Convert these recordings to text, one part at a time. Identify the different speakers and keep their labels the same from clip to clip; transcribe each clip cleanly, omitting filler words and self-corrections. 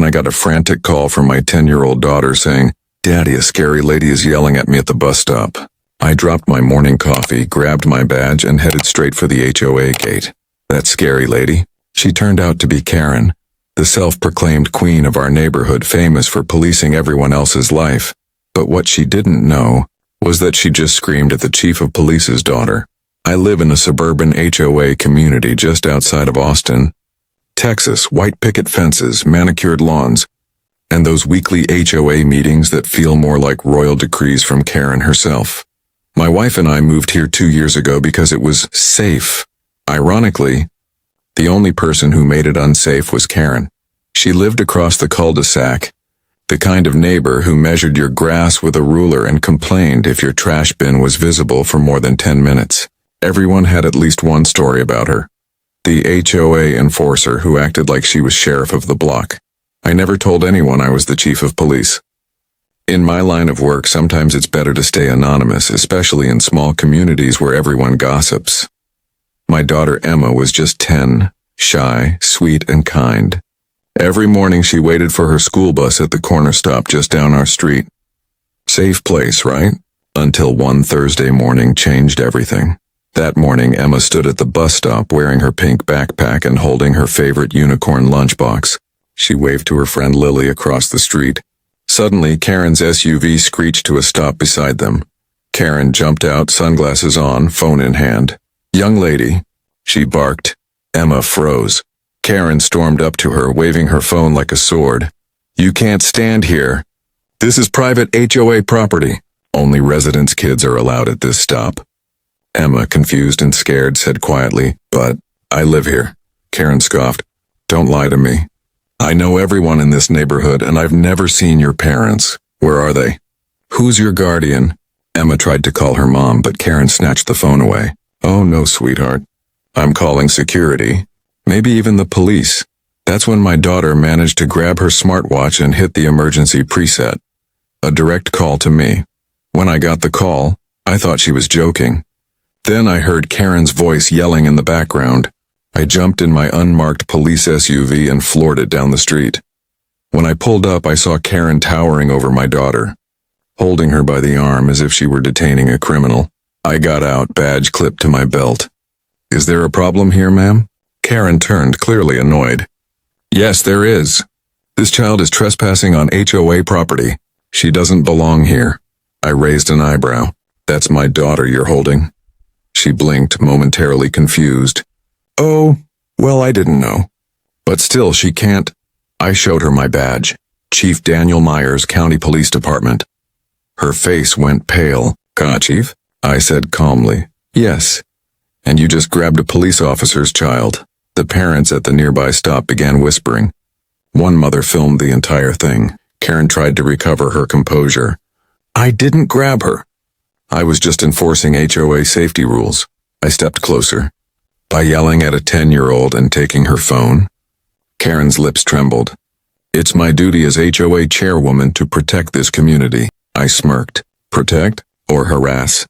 Speaker 1: I got a frantic call from my 10-year-old daughter saying, "Daddy, a scary lady is yelling at me at the bus stop." I dropped my morning coffee, grabbed my badge, and headed straight for the HOA gate. That scary lady? She turned out to be Karen, the self-proclaimed queen of our neighborhood, famous for policing everyone else's life. But what she didn't know was that she just screamed at the chief of police's daughter. I live in a suburban HOA community just outside of Austin, Texas. White picket fences, manicured lawns, and those weekly HOA meetings that feel more like royal decrees from Karen herself. My wife and I moved here 2 years ago because it was safe. Ironically, the only person who made it unsafe was Karen. She lived across the cul-de-sac, the kind of neighbor who measured your grass with a ruler and complained if your trash bin was visible for more than 10 minutes. Everyone had at least one story about her. The HOA enforcer who acted like she was sheriff of the block. I never told anyone I was the chief of police. In my line of work, sometimes it's better to stay anonymous, especially in small communities where everyone gossips. My daughter Emma was just 10, shy, sweet, and kind. Every morning she waited for her school bus at the corner stop just down our street. Safe place, right? Until one Thursday morning changed everything. That morning, Emma stood at the bus stop wearing her pink backpack and holding her favorite unicorn lunchbox. She waved to her friend Lily across the street. Suddenly, Karen's SUV screeched to a stop beside them. Karen jumped out, sunglasses on, phone in hand. "Young lady," she barked. Emma froze. Karen stormed up to her, waving her phone like a sword. "You can't stand here. This is private HOA property. Only residents' kids are allowed at this stop." Emma, confused and scared, said quietly, "But I live here." Karen scoffed. "Don't lie to me. I know everyone in this neighborhood, and I've never seen your parents. Where are they?" "Who's your guardian?" Emma tried to call her mom, but Karen snatched the phone away. "Oh no, sweetheart. I'm calling security. Maybe even the police." That's when my daughter managed to grab her smartwatch and hit the emergency preset. A direct call to me. When I got the call, I thought she was joking. Then I heard Karen's voice yelling in the background. I jumped in my unmarked police SUV and floored it down the street. When I pulled up, I saw Karen towering over my daughter, holding her by the arm as if she were detaining a criminal. I got out, badge clipped to my belt. "Is there a problem here, ma'am?" Karen turned, clearly annoyed. "Yes, there is. This child is trespassing on HOA property. She doesn't belong here." I raised an eyebrow. "That's my daughter you're holding." She blinked, momentarily confused. "Oh, well, I didn't know. But still, she can't." I showed her my badge. Chief Daniel Myers, County Police Department. Her face went pale. "Chief?" I said calmly. "Yes. And you just grabbed a police officer's child." The parents at the nearby stop began whispering. One mother filmed the entire thing. Karen tried to recover her composure. "I didn't grab her. I was just enforcing HOA safety rules." I stepped closer. "By yelling at a 10-year-old and taking her phone?" Karen's lips trembled. "It's my duty as HOA chairwoman to protect this community." I smirked. "Protect or harass?"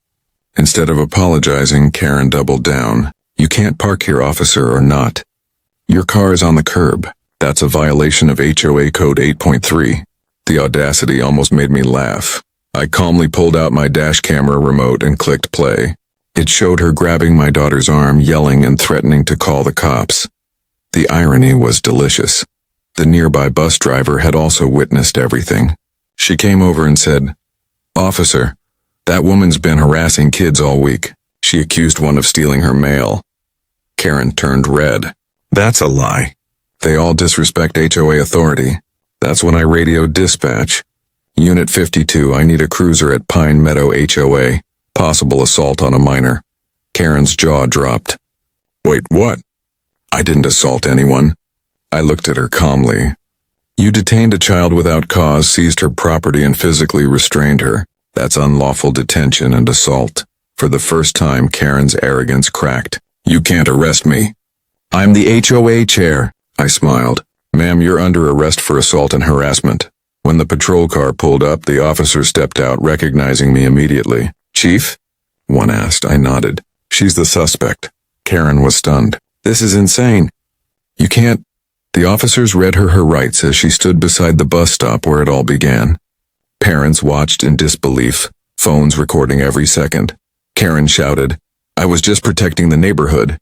Speaker 1: Instead of apologizing, Karen doubled down. "You can't park here, officer, or not. Your car is on the curb. That's a violation of HOA Code 8.3. The audacity almost made me laugh. I calmly pulled out my dash camera remote and clicked play. It showed her grabbing my daughter's arm, yelling and threatening to call the cops. The irony was delicious. The nearby bus driver had also witnessed everything. She came over and said, "Officer, that woman's been harassing kids all week. She accused one of stealing her mail." Karen turned red. "That's a lie. They all disrespect HOA authority." That's when I radioed dispatch. "Unit 52, I need a cruiser at Pine Meadow HOA. Possible assault on a minor." Karen's jaw dropped. "Wait, what?" "I didn't assault anyone." I looked at her calmly. "You detained a child without cause, seized her property, and physically restrained her. That's unlawful detention and assault." For the first time, Karen's arrogance cracked. "You can't arrest me." "I'm the HOA chair." I smiled. "Ma'am, you're under arrest for assault and harassment." When the patrol car pulled up, the officer stepped out, recognizing me immediately. "Chief?" one asked. I nodded. "She's the suspect." Karen was stunned. "This is insane. You can't..." The officers read her rights as she stood beside the bus stop where it all began. Parents watched in disbelief, phones recording every second. Karen shouted, "I was just protecting the neighborhood."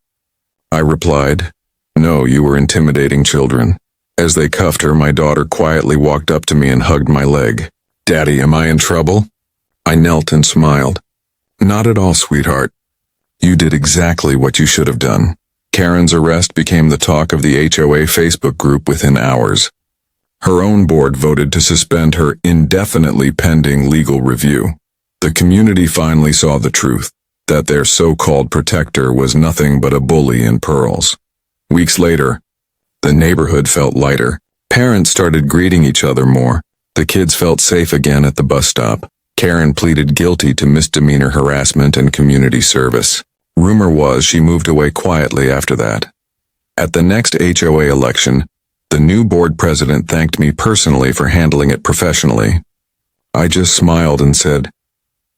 Speaker 1: I replied, "No, you were intimidating children." As they cuffed her, my daughter quietly walked up to me and hugged my leg. "Daddy, am I in trouble?" I knelt and smiled. "Not at all, sweetheart. You did exactly what you should have done." Karen's arrest became the talk of the HOA Facebook group within hours. Her own board voted to suspend her indefinitely pending legal review. The community finally saw the truth, that their so-called protector was nothing but a bully in pearls. Weeks later, the neighborhood felt lighter. Parents started greeting each other more. The kids felt safe again at the bus stop. Karen pleaded guilty to misdemeanor harassment and community service. Rumor was she moved away quietly after that. At the next HOA election, the new board president thanked me personally for handling it professionally. I just smiled and said,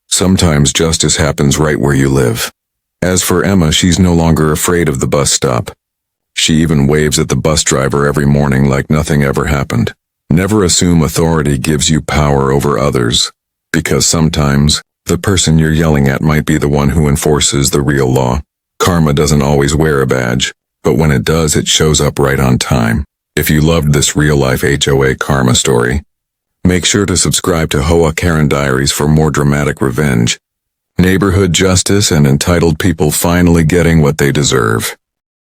Speaker 1: "Sometimes justice happens right where you live." As for Emma, she's no longer afraid of the bus stop. She even waves at the bus driver every morning like nothing ever happened. Never assume authority gives you power over others, because sometimes the person you're yelling at might be the one who enforces the real law. Karma doesn't always wear a badge, but when it does, it shows up right on time. If you loved this real-life HOA karma story, make sure to subscribe to Hoa Karen Diaries for more dramatic revenge, neighborhood justice, and entitled people finally getting what they deserve.